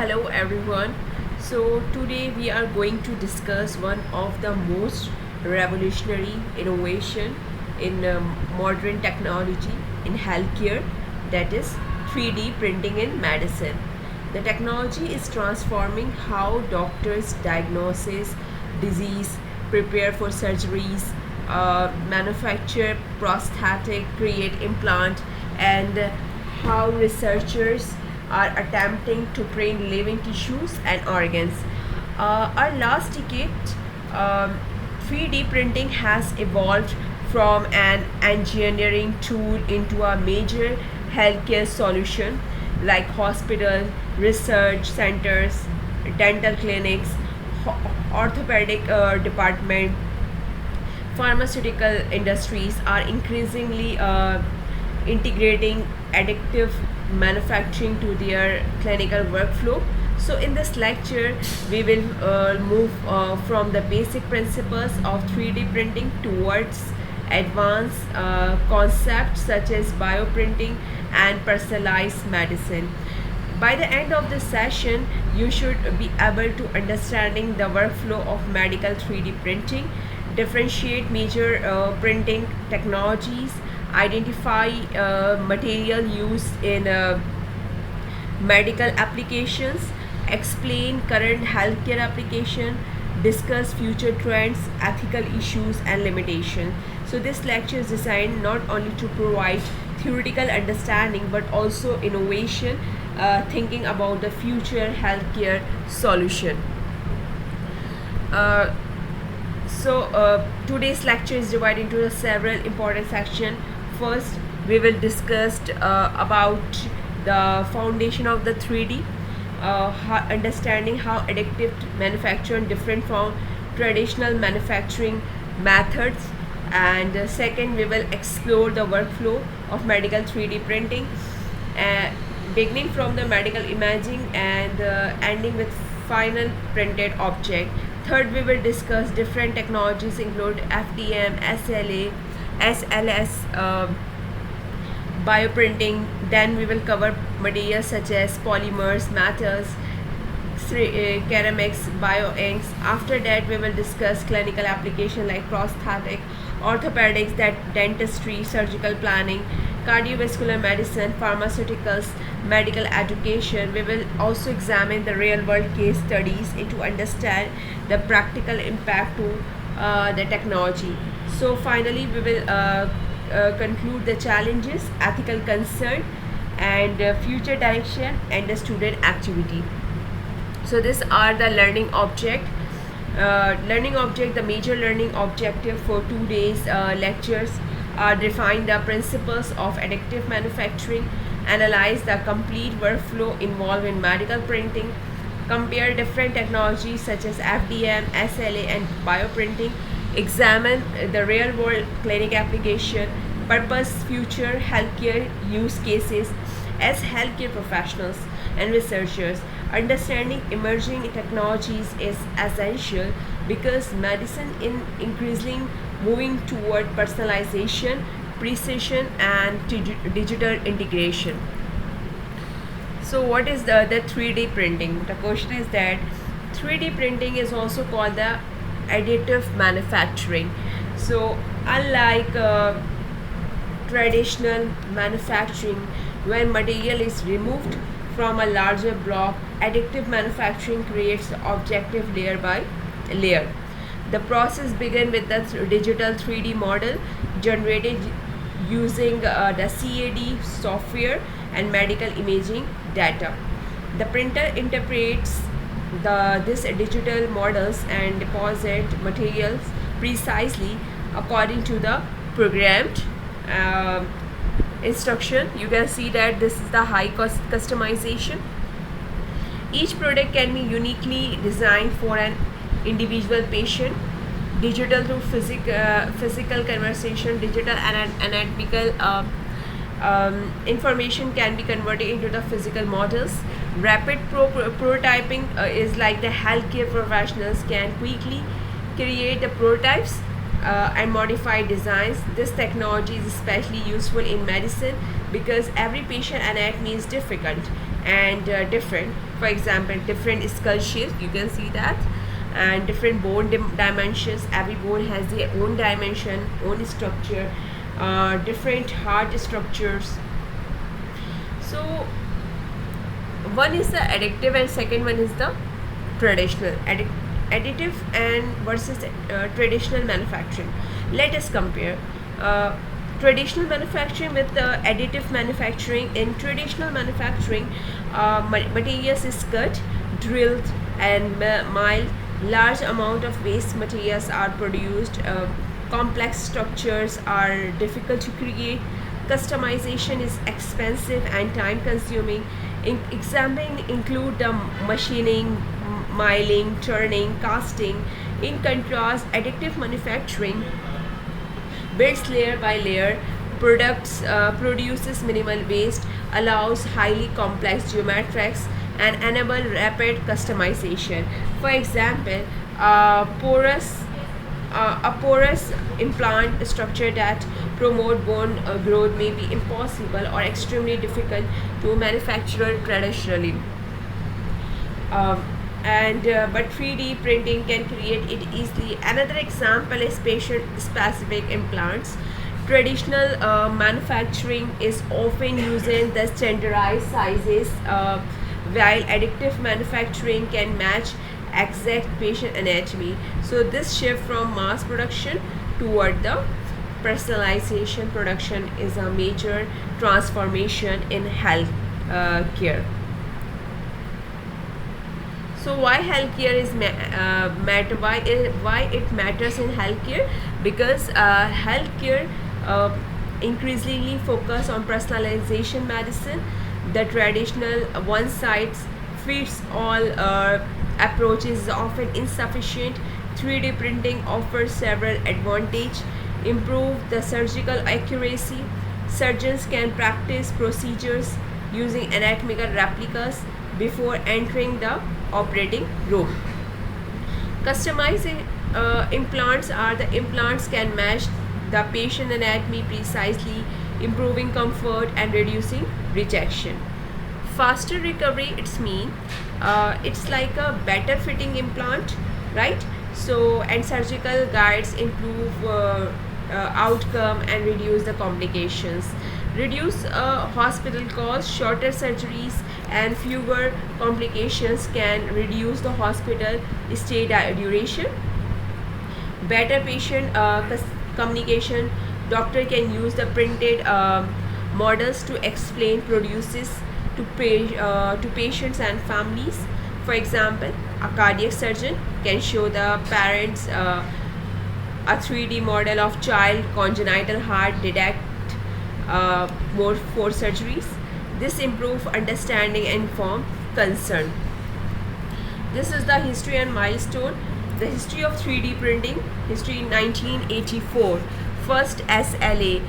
Hello everyone. So today we are going to discuss one of the most revolutionary innovation in modern technology in healthcare, that is 3D printing in medicine. The technology is transforming how doctors diagnose disease, prepare for surgeries, manufacture prosthetic, create implant, and how researchers are attempting to print living tissues and organs. Our last decade, um, 3D printing has evolved from an engineering tool into a major healthcare solution like hospitals, research centers, dental clinics, orthopedic department, pharmaceutical industries are increasingly integrating additive manufacturing to their clinical workflow. So, in this lecture, we will move from the basic principles of 3D printing towards advanced concepts such as bioprinting and personalized medicine. By the end of the session, you should be able to understanding the workflow of medical 3D printing, differentiate major printing technologies, identify material used in medical applications, explain current healthcare application, discuss future trends, ethical issues and limitations. So this lecture is designed not only to provide theoretical understanding but also innovation, thinking about the future healthcare solution. Uh, Today's lecture is divided into several important sections. First, we will discuss about the foundation of the 3D, understanding how additive manufacturing different from traditional manufacturing methods. And second, we will explore the workflow of medical 3D printing, uh, beginning from the medical imaging and ending with final printed object. Third, we will discuss different technologies include FDM, SLA, SLS, bioprinting. Then we will cover materials such as polymers, metals, ceramics, bioinks. After that, we will discuss clinical application like prosthetic, orthopedics, that dentistry, surgical planning, cardiovascular medicine, pharmaceuticals, medical education. We will also examine the real world case studies to understand the practical impact to the technology. So finally, we will conclude the challenges, ethical concern, and future direction and the student activity. So these are the learning object. The major learning objective for 2 days lectures are define the principles of additive manufacturing, analyze the complete workflow involved in medical printing, compare different technologies such as FDM, SLA, and bioprinting, examine the real world clinic application, purpose future healthcare use cases. As healthcare professionals and researchers, understanding emerging technologies is essential because medicine is increasingly moving toward personalization, precision, and digital integration. So, what is the 3D printing? The question is that 3D printing is also called the additive manufacturing. So, unlike traditional manufacturing, when material is removed from a larger block, additive manufacturing creates the objective layer by layer. The process begins with the digital 3D model generated using the CAD software and medical imaging data. The printer interprets this digital models and deposit materials precisely according to the programmed uh, instruction. You can see that this is the high cost customization. Each product can be uniquely designed for an individual patient. Digital to physical conversation, digital and anatomical information can be converted into the physical models. Rapid prototyping is like the healthcare professionals can quickly create the prototypes and modify designs. This technology is especially useful in medicine because every patient anatomy is different and different. For example, different skull shapes, you can see that, and different bone dimensions. Every bone has their own dimension, own structure, different heart structures. So one is the additive and second one is the traditional. Additive and versus traditional manufacturing. Let us compare traditional manufacturing with additive manufacturing. In traditional manufacturing, materials is cut, drilled, and milled. Large amount of waste materials are produced. Complex structures are difficult to create. Customization is expensive and time consuming. Examples include the machining, milling, turning, casting. In contrast, additive manufacturing builds layer by layer, products produces minimal waste, allows highly complex geometrics, and enable rapid customization. For example, a porous implant structure that promote bone growth may be impossible or extremely difficult to manufacture traditionally. But 3D printing can create it easily. Another example is patient specific implants. Traditional manufacturing is often using the standardized sizes, while additive manufacturing can match exact patient anatomy. So this shift from mass production toward the personalization production is a major transformation in health care. So why healthcare is matter? Why it matters in healthcare? Because healthcare increasingly focus on personalization medicine. The traditional one size fits all approach is often insufficient. 3D printing offers several advantages. Improve the surgical accuracy. Surgeons can practice procedures using anatomical replicas before entering the operating room. Customized implants are the implants can match the patient anatomy precisely, improving comfort and reducing rejection. Faster recovery, it's like a better fitting implant, right? So and surgical guides improve outcome and reduce the complications. Reduce hospital costs. Shorter surgeries and fewer complications can reduce the hospital stay duration. Better patient communication. Doctor can use the printed models to explain produces to patients and families. For example, a cardiac surgeon can show the parents a 3D model of child congenital heart detect more for surgeries. This improves understanding and inform consent. This is the history and milestone. The history of 3D printing. History 1984. First SLA.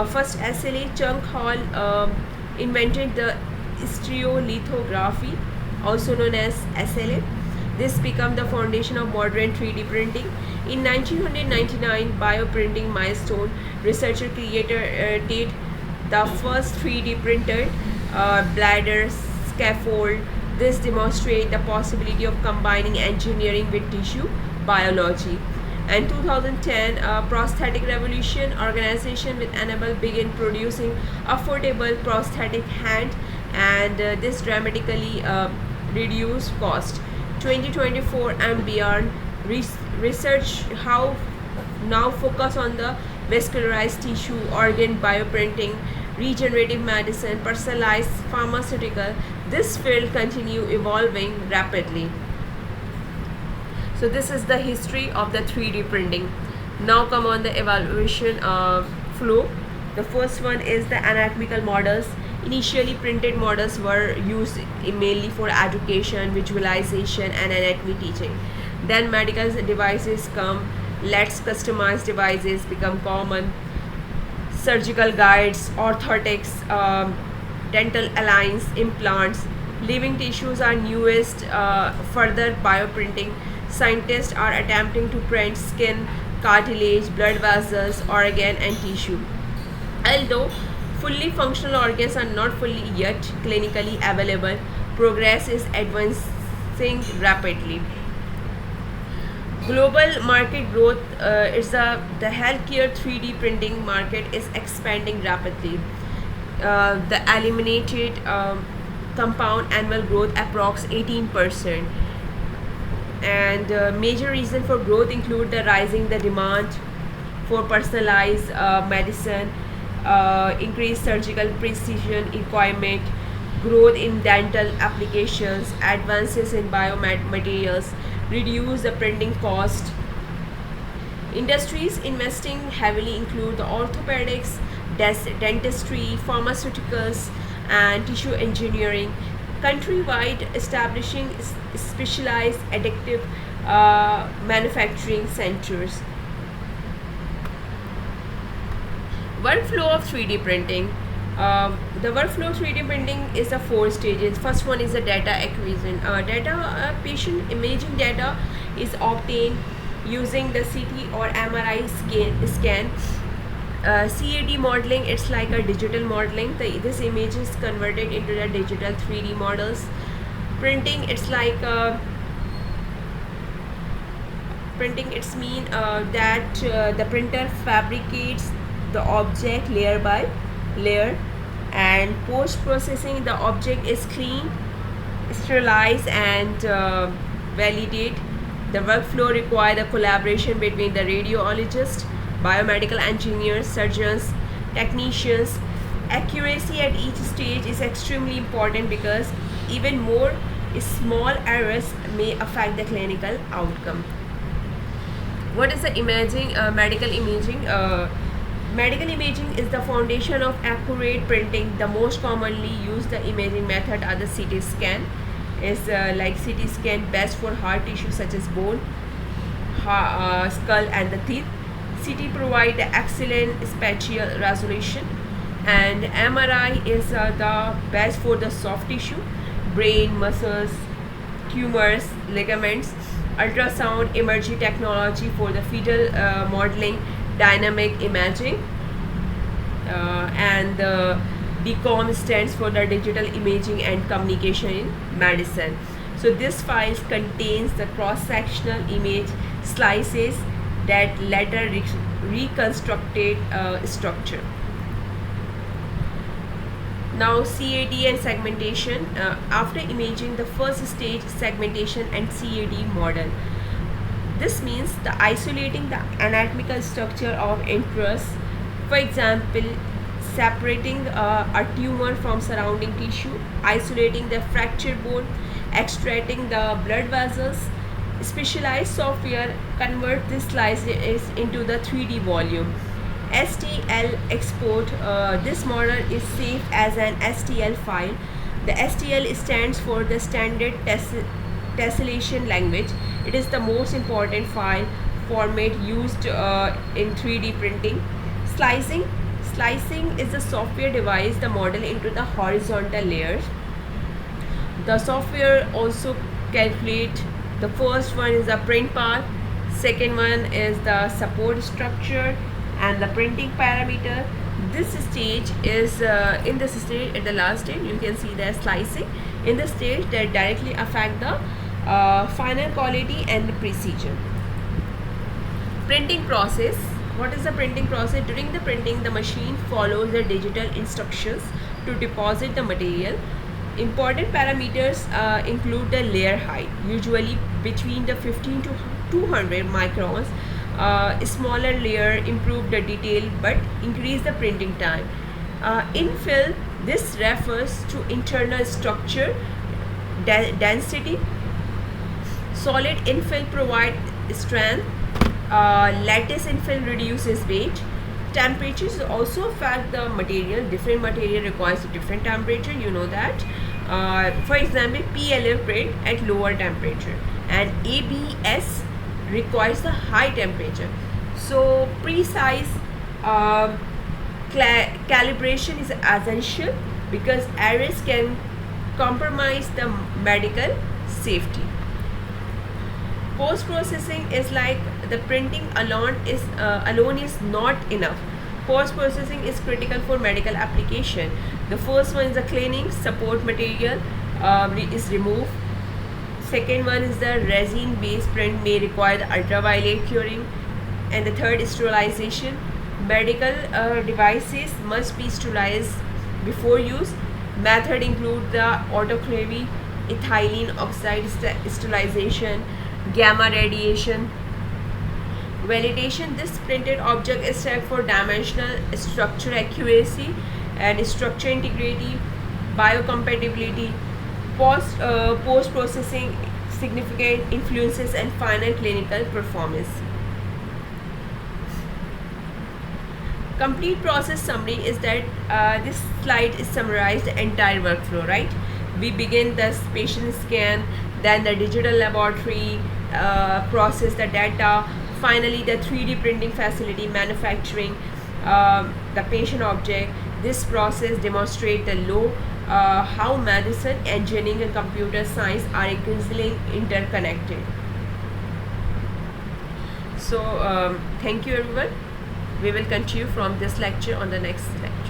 First SLA Chung Hall invented the stereolithography, also known as SLA. This became the foundation of modern 3D printing. In 1999, bioprinting milestone, researcher created the first 3D printed bladder scaffold. This demonstrates the possibility of combining engineering with tissue biology. And 2010, prosthetic revolution organization with enable begin producing affordable prosthetic hand, and this dramatically reduced cost. 2024 and beyond, research how now focus on the vascularized tissue, organ bioprinting, regenerative medicine, personalized pharmaceutical. This field continue evolving rapidly. So this is the history of the 3D printing. Now come on the evaluation flow. The first one is the anatomical models. Initially, printed models were used mainly for education, visualization, and anatomy teaching. Then medical devices come. Let's customized devices become common. Surgical guides, orthotics, dental aligns, implants. Living tissues are newest. Further bioprinting. Scientists are attempting to print skin, cartilage, blood vessels, organ, and tissue. Although Fully functional organs are not fully yet clinically available. Progress is advancing rapidly. Global market growth is the healthcare 3D printing market is expanding rapidly. The eliminated compound annual growth approx 18%, and major reason for growth include the rising the demand for personalized medicine, increased surgical precision equipment, growth in dental applications, advances in biomaterials, reduce the printing cost. Industries investing heavily include the orthopedics, dentistry, pharmaceuticals, and tissue engineering. Countrywide, establishing specialized additive manufacturing centers. Workflow of 3D printing. The workflow of 3D printing is the 4 stages. First one is the data acquisition. Patient imaging data is obtained using the CT or MRI scan. CAD modeling, it's like a digital modeling. This image is converted into the digital 3D models. Printing, it's like printing, it's mean that the printer fabricates the object layer by layer, and post processing, the object is cleaned, sterilized, and validate. The workflow require the collaboration between the radiologist, biomedical engineers, surgeons, technicians. Accuracy at each stage is extremely important because even more small errors may affect the clinical outcome. What is the imaging? Medical imaging. Medical imaging is the foundation of accurate printing. The most commonly used the imaging method are the CT scan. Is like CT scan best for hard tissue such as bone, skull, and the teeth. CT provide the excellent spatial resolution, and MRI is the best for the soft tissue, brain, muscles, tumors, ligaments. Ultrasound emerging technology for the fetal modeling, dynamic imaging, and the DCOM stands for the digital imaging and communication in medicine. So this file contains the cross-sectional image slices that later reconstructed structure. Now CAD and segmentation. After imaging, the first stage segmentation and CAD model. This means the isolating the anatomical structure of interest. For example, separating a tumor from surrounding tissue, isolating the fractured bone, extracting the blood vessels. Specialized software convert this slices into the 3D volume. STL export. This model is saved as an STL file. The STL stands for the standard tessellation language. It is the most important file format used in 3D printing. Slicing. Slicing is the software divides the model into the horizontal layers. The software also calculate. The first one is the print path. Second one is the support structure and the printing parameter. This stage is in this stage, at the last stage you can see the slicing. In the stage that directly affect the final quality and the precision. Printing process. What is the printing process? During the printing, the machine follows the digital instructions to deposit the material. Important parameters include the layer height, usually between the 15 to 200 microns. Smaller layer improve the detail but increase the printing time. Infill, this refers to internal structure density. Solid infill provide strength. Lattice infill reduces weight. Temperatures also affect the material. Different material requires a different temperature, you know that. For example, PLF print at lower temperature, and ABS requires a high temperature. So precise calibration is essential because errors can compromise the medical safety. Post processing is like the printing alone is not enough. Post processing is critical for medical application. The first one is the cleaning, support material is removed. Second one is the resin based print may require the ultraviolet curing. And the third is sterilization. Medical devices must be sterilized before use. Method include the autoclavy, ethylene oxide sterilization, gamma radiation. Validation: this printed object is checked for dimensional structure accuracy and structure integrity, biocompatibility. Post processing significant influences and final clinical performance. Complete process summary is that this slide is summarized the entire workflow, right? We begin the patient scan, then the digital laboratory process the data, finally the 3D printing facility manufacturing the patient object. This process demonstrates the law how medicine, engineering and computer science are increasingly interconnected. So thank you everyone. We will continue from this lecture on the next lecture.